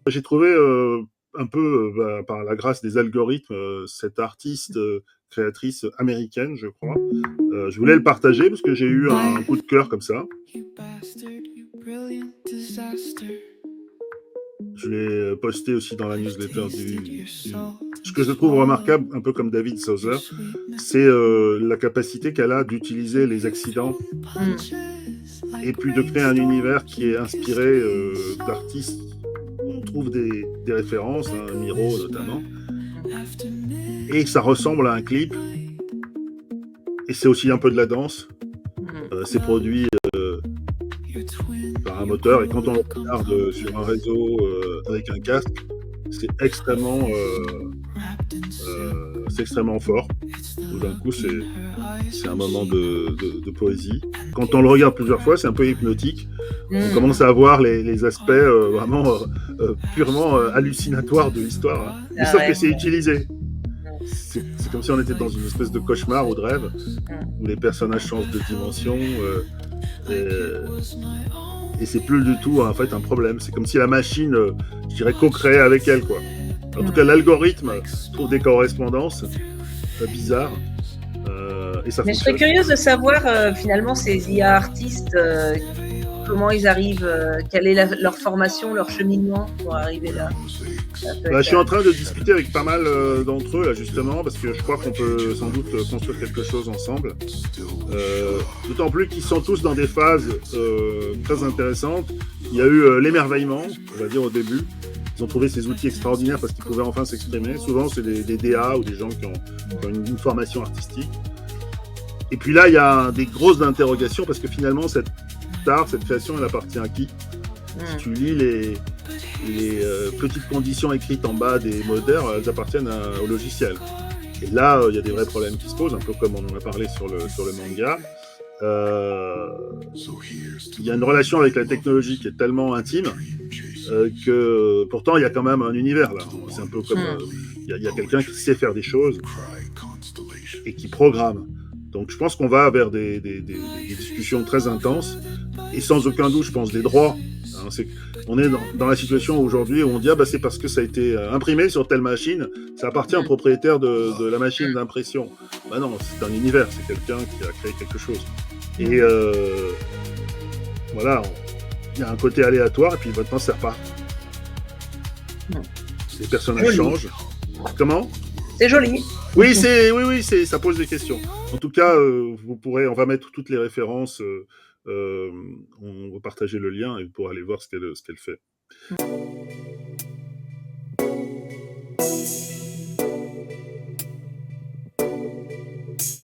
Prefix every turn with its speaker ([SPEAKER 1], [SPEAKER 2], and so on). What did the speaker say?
[SPEAKER 1] J'ai trouvé un peu, par la grâce des algorithmes, cette artiste créatrice américaine, je crois. Je voulais le partager parce que j'ai eu un coup de cœur comme ça. Je l'ai posté aussi dans la newsletter du... Ce que je trouve remarquable, un peu comme David Souther, c'est la capacité qu'elle a d'utiliser les accidents et puis de créer un univers qui est inspiré d'artistes où on trouve des références, hein, Miro notamment, et ça ressemble à un clip, et c'est aussi un peu de la danse. C'est produit par un moteur, et quand on le regarde sur un réseau avec un casque, c'est extrêmement fort. Tout d'un coup, c'est un moment de poésie. Quand on le regarde plusieurs fois, c'est un peu hypnotique. On commence à voir les aspects vraiment purement hallucinatoires de l'histoire. Hein. Mais sauf que c'est utilisé. C'est comme si on était dans une espèce de cauchemar ou de rêve, où les personnages changent de dimension. Et c'est plus du tout en fait un problème. C'est comme si la machine, je dirais, co-créait avec elle, quoi. En tout cas, l'algorithme trouve des correspondances bizarres. Et ça
[SPEAKER 2] Mais je serais
[SPEAKER 1] fonctionne.
[SPEAKER 2] curieuse de savoir finalement ces IA artistes, comment ils arrivent, quelle est leur formation, leur cheminement pour arriver là.
[SPEAKER 1] Je suis en train de discuter avec pas mal d'entre eux là justement parce que je crois qu'on peut sans doute construire quelque chose ensemble. D'autant plus qu'ils sont tous dans des phases très intéressantes. Il y a eu l'émerveillement, on va dire au début. Ils ont trouvé ces outils extraordinaires parce qu'ils pouvaient enfin s'exprimer. Souvent, c'est des DA ou des gens qui ont une formation artistique. Et puis là, il y a des grosses interrogations parce que finalement, cette art, cette création, elle appartient à qui ? Si tu lis les petites conditions écrites en bas des modères, elles appartiennent au logiciel. Et là, il y a des vrais problèmes qui se posent, un peu comme on en a parlé sur le manga. Il y a une relation avec la technologie qui est tellement intime que pourtant il y a quand même un univers là. C'est un peu comme il y a quelqu'un qui sait faire des choses et qui programme. Donc je pense qu'on va vers des discussions très intenses et sans aucun doute, je pense, des droits. Hein, on est dans la situation aujourd'hui où on dit c'est parce que ça a été imprimé sur telle machine, ça appartient au propriétaire de la machine d'impression. Non, c'est un univers, c'est quelqu'un qui a créé quelque chose. Et voilà, il y a un côté aléatoire et puis maintenant ça repart. Les personnages changent. Comment ?
[SPEAKER 2] C'est joli.
[SPEAKER 1] Oui, ça pose des questions. En tout cas, on va mettre toutes les références, on va partager le lien et vous pourrez aller voir ce qu'elle fait.